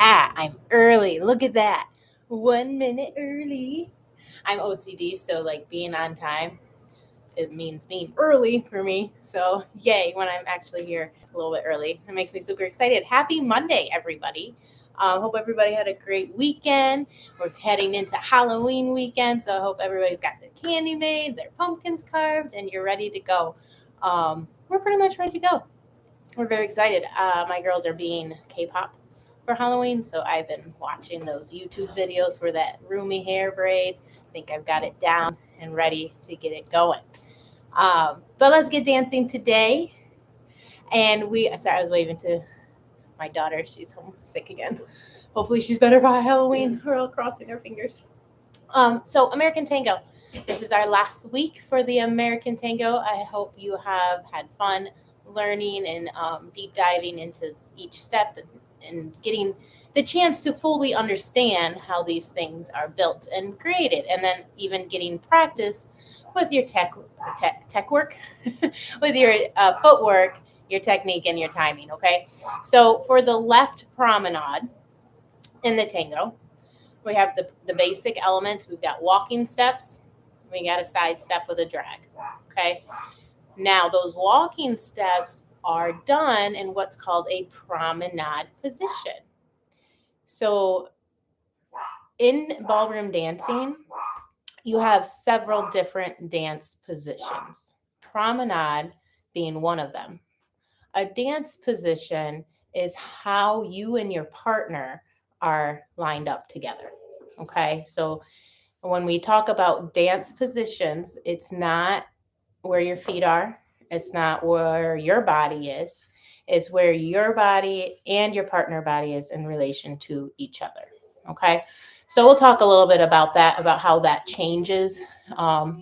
hat. I'm early. Look at that. 1 minute early. I'm OCD, so like being on time, it means being early for me. So yay, when I'm actually here a little bit early. It makes me super excited. Happy Monday, everybody. Hope everybody had a great weekend. We're heading into Halloween weekend, so I hope everybody's got their candy made, their pumpkins carved, and you're ready to go. We're pretty much ready to go. We're very excited. My girls are being K-pop for Halloween, so I've been watching those YouTube videos for that roomy hair braid. I think I've got it down and ready to get it going. But let's get dancing today. And I was waving to my daughter. She's homesick again. Hopefully she's better by Halloween. We're all crossing our fingers. So American Tango. This is our last week for the American Tango. I hope you have had fun learning and deep diving into each step and getting the chance to fully understand how these things are built and created, and then even getting practice with your tech work, with your footwork, your technique, and your timing. Okay, so for the left promenade in the tango, we have the basic elements. We've got walking steps. We got a side step with a drag. Okay. Now, those walking steps are done in what's called a promenade position. So, in ballroom dancing, you have several different dance positions, promenade being one of them. A dance position is how you and your partner are lined up together. Okay, so when we talk about dance positions, it's not where your feet are, it's not where your body is, it's where your body and your partner body is in relation to each other. Okay, so we'll talk a little bit about that, about how that changes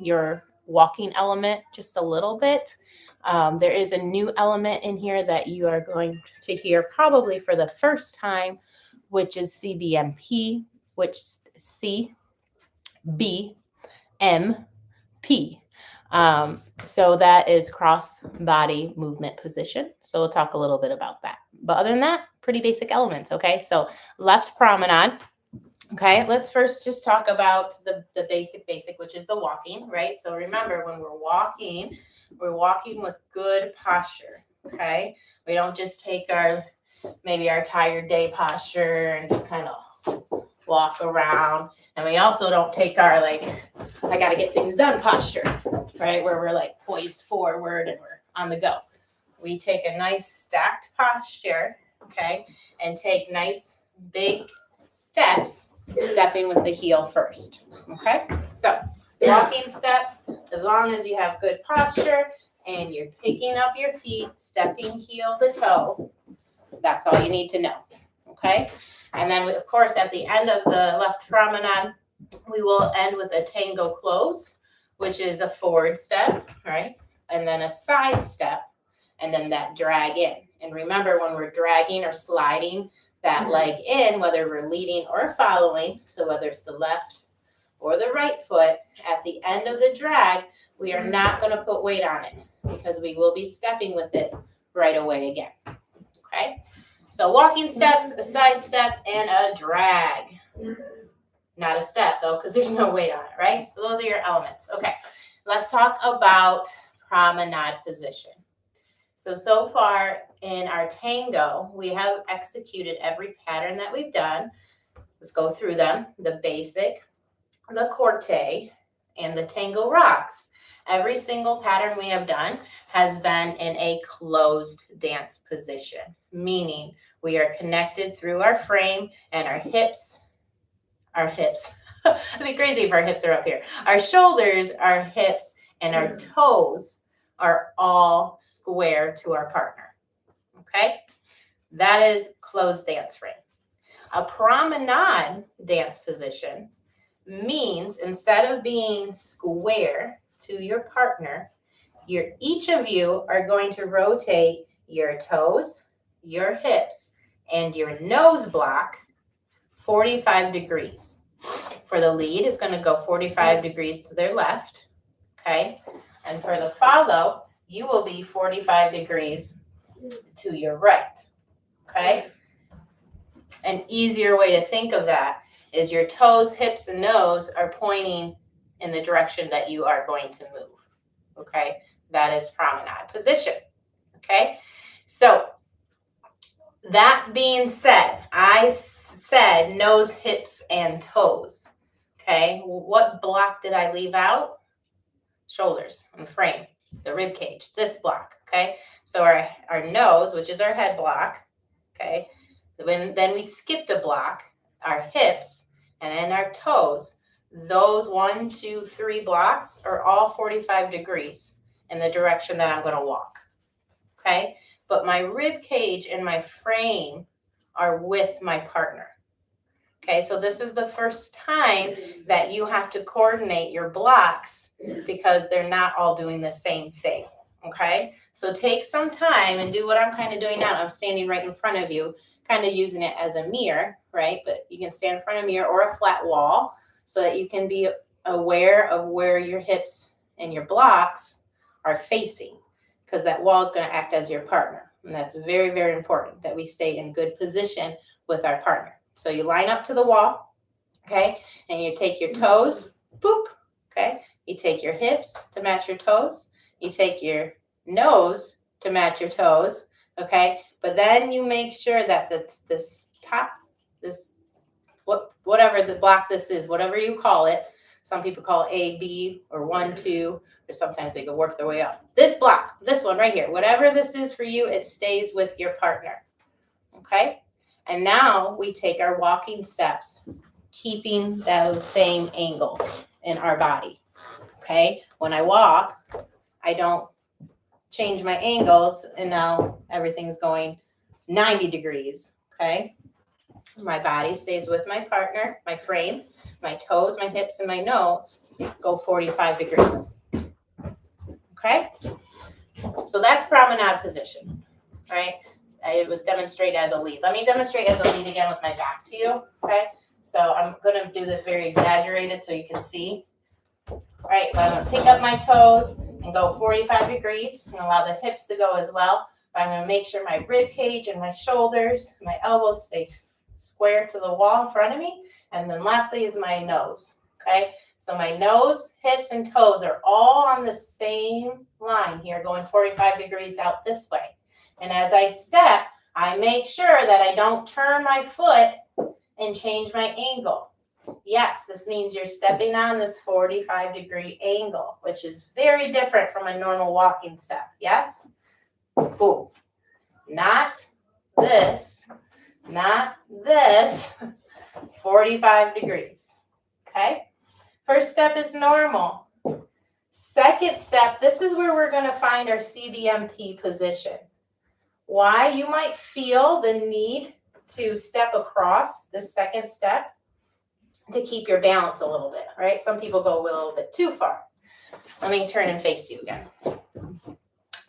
your walking element just a little bit. There is a new element in here that you are going to hear probably for the first time, which is CBMP, which C, B, M, P. So that is cross body movement position. So we'll talk a little bit about that. But other than that, pretty basic elements. Okay, so left promenade. Okay, let's first just talk about the basic, which is the walking, right? So remember, when we're walking with good posture. Okay, we don't just take our tired day posture and just kind of walk around. And we also don't take our I got to get things done posture, right? Where we're like poised forward and we're on the go. We take a nice stacked posture, okay, and take nice big steps, stepping with the heel first, okay? So walking steps, as long as you have good posture and you're picking up your feet, stepping heel to toe, that's all you need to know, okay? And then, of course, at the end of the left promenade, we will end with a tango close, which is a forward step, right? And then a side step, and then that drag in. And remember, when we're dragging or sliding that leg in, whether we're leading or following, so whether it's the left or the right foot, at the end of the drag, we are not going to put weight on it because we will be stepping with it right away again, okay? So walking steps, a side step, and a drag. Not a step, though, because there's no weight on it, right? So those are your elements. Okay, let's talk about promenade position. So far in our tango, we have executed every pattern that we've done. Let's go through them. The basic, the corte, and the tango rocks. Every single pattern we have done has been in a closed dance position, meaning we are connected through our frame and our hips. It'd be crazy if our hips are up here. Our shoulders, our hips, and our toes are all square to our partner. Okay? That is closed dance frame. A promenade dance position means instead of being square to your partner, each of you are going to rotate your toes, your hips, and your nose block 45 degrees. For the lead, it's going to go 45 degrees to their left, okay? And for the follow, you will be 45 degrees to your right, okay? an easier way to think of that is your toes, hips, and nose are pointing in the direction that you are going to move. Okay, that is promenade position. Okay, so that being said, I said nose, hips, and toes. Okay, what block did I leave out? Shoulders and frame, the rib cage, this block. Okay, so our nose, which is our head block. Okay, then we skipped a block, our hips, and then our toes. Those 1, 2, 3 blocks are all 45 degrees in the direction that I'm going to walk. Okay, but my rib cage and my frame are with my partner. Okay, so this is the first time that you have to coordinate your blocks because they're not all doing the same thing. Okay, so take some time and do what I'm kind of doing now. I'm standing right in front of you, kind of using it as a mirror, right? But you can stand in front of a mirror or a flat wall so that you can be aware of where your hips and your blocks are facing, because that wall is going to act as your partner. And that's very, very important that we stay in good position with our partner. So you line up to the wall, okay, and you take your toes, boop, okay, you take your hips to match your toes, you take your nose to match your toes, okay, but then you make sure that this top, whatever the block this is, whatever you call it, some people call it A, B, or 1, 2, or sometimes they can work their way up. This block, this one right here, whatever this is for you, it stays with your partner, okay? And now we take our walking steps, keeping those same angles in our body, okay? When I walk, I don't change my angles, and now everything's going 90 degrees, okay? My body stays with my partner, my frame, my toes, my hips, and my nose go 45 degrees, okay? So that's promenade position, right? It was demonstrated as a lead. Let me demonstrate as a lead again with my back to you, okay? So I'm going to do this very exaggerated so you can see. All right, but I'm going to pick up my toes and go 45 degrees and allow the hips to go as well. But I'm going to make sure my rib cage and my shoulders, my elbows stay square to the wall in front of me. And then lastly is my nose, okay? So my nose, hips, and toes are all on the same line here, going 45 degrees out this way. And as I step, I make sure that I don't turn my foot and change my angle. Yes, this means you're stepping on this 45-degree angle, which is very different from a normal walking step. Yes? Boom. Not this, not this. 45 degrees. Okay? First step is normal. Second step, this is where we're going to find our CDMP position. Why? You might feel the need to step across the second step to keep your balance a little bit, right? Some people go a little bit too far. Let me turn and face you again.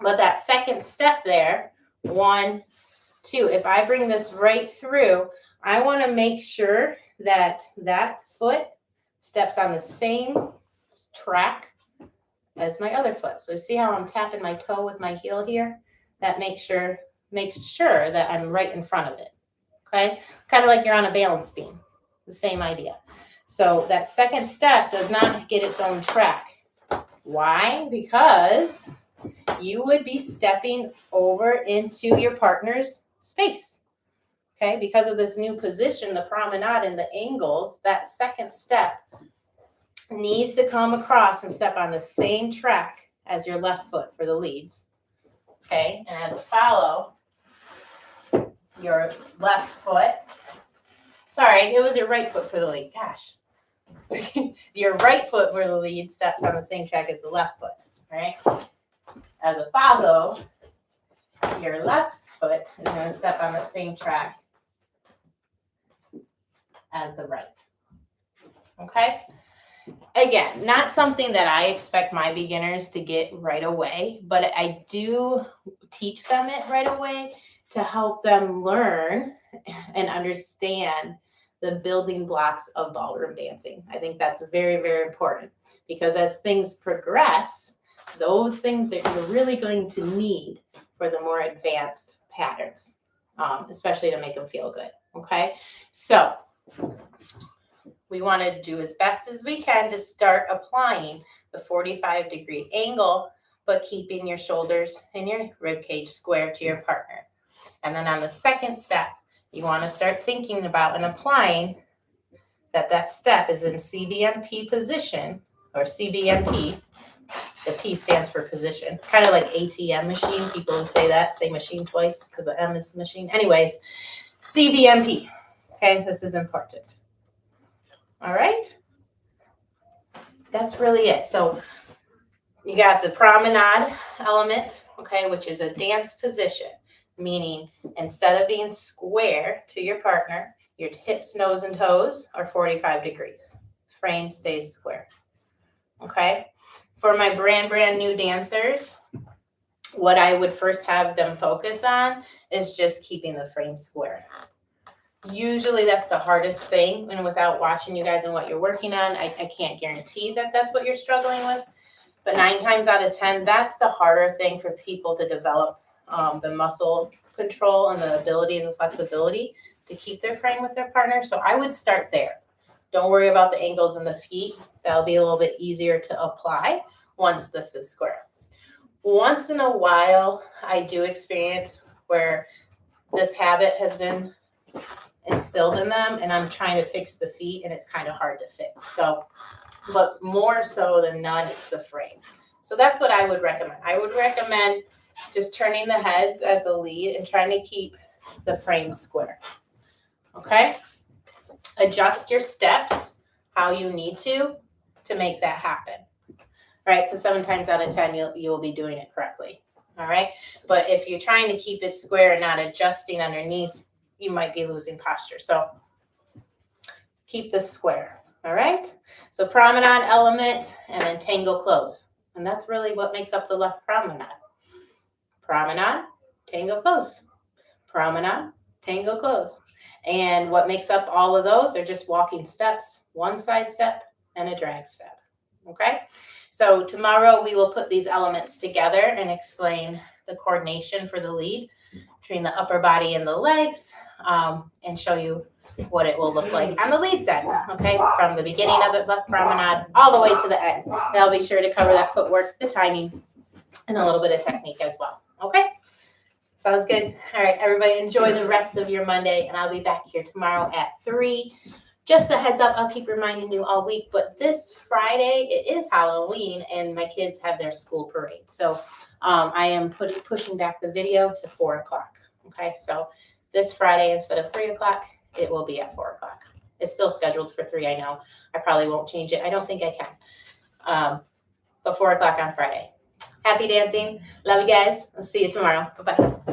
But that second step there, 1, 2, if I bring this right through, I want to make sure that that foot steps on the same track as my other foot. So see how I'm tapping my toe with my heel here? That makes sure that I'm right in front of it, okay? Kind of like you're on a balance beam, the same idea. So that second step does not get its own track. Why? Because you would be stepping over into your partner's space, okay? Because of this new position, the promenade and the angles, that second step needs to come across and step on the same track as your left foot for the leads, okay? And as a follow, your left foot, sorry, it was your right foot for the lead, gosh. Your right foot for the lead steps on the same track as the left foot, right? As a follow, your left foot is going to step on the same track as the right, okay? Again, not something that I expect my beginners to get right away, but I do teach them it right away to help them learn and understand the building blocks of ballroom dancing. I think that's very, very important because as things progress, those things that you're really going to need for the more advanced patterns, especially to make them feel good. Okay, so we want to do as best as we can to start applying the 45-degree angle, but keeping your shoulders and your rib cage square to your partner. And then on the second step, you want to start thinking about and applying that step is in CBMP position, or CBMP. The P stands for position, kind of like ATM machine. People who say that say machine twice because the M is machine. Anyways, CBMP. Okay, this is important. All right, that's really it. So you got the promenade element, okay, which is a dance position, meaning instead of being square to your partner, your hips, nose, and toes are 45 degrees. Frame stays square. Okay. For my brand new dancers, what I would first have them focus on is just keeping the frame square. Usually that's the hardest thing, and without watching you guys and what you're working on, I can't guarantee that that's what you're struggling with. But 9 times out of 10, that's the harder thing for people to develop, the muscle control and the ability and the flexibility to keep their frame with their partner. So I would start there. Don't worry about the ankles and the feet. That'll be a little bit easier to apply once this is square. Once in a while, I do experience where this habit has been instilled in them and I'm trying to fix the feet and it's kind of hard to fix. So, but more so than none, it's the frame. So that's what I would recommend. I would recommend just turning the heads as a lead and trying to keep the frame square. Okay? Adjust your steps how you need to make that happen. Right? Because 7 times out of 10, you'll be doing it correctly. All right? But if you're trying to keep it square and not adjusting underneath, you might be losing posture. So keep this square. All right? So promenade element and then tango close. And that's really what makes up the left promenade. Promenade, tango close. Promenade, tango close. And what makes up all of those are just walking steps, one side step and a drag step. Okay? So tomorrow we will put these elements together and explain the coordination for the lead between the upper body and the legs, and show you what it will look like on the lead side, okay? From the beginning of the left promenade all the way to the end. And I'll be sure to cover that footwork, the timing, and a little bit of technique as well, okay? Sounds good. All right, everybody enjoy the rest of your Monday, and I'll be back here tomorrow at 3. Just a heads up, I'll keep reminding you all week, but this Friday, it is Halloween, and my kids have their school parade. So I am pushing back the video to 4 o'clock, okay? So this Friday, instead of 3 o'clock, it will be at 4 o'clock. It's still scheduled for 3, I know. I probably won't change it. I don't think I can. But 4 o'clock on Friday. Happy dancing. Love you guys. I'll see you tomorrow. Bye-bye.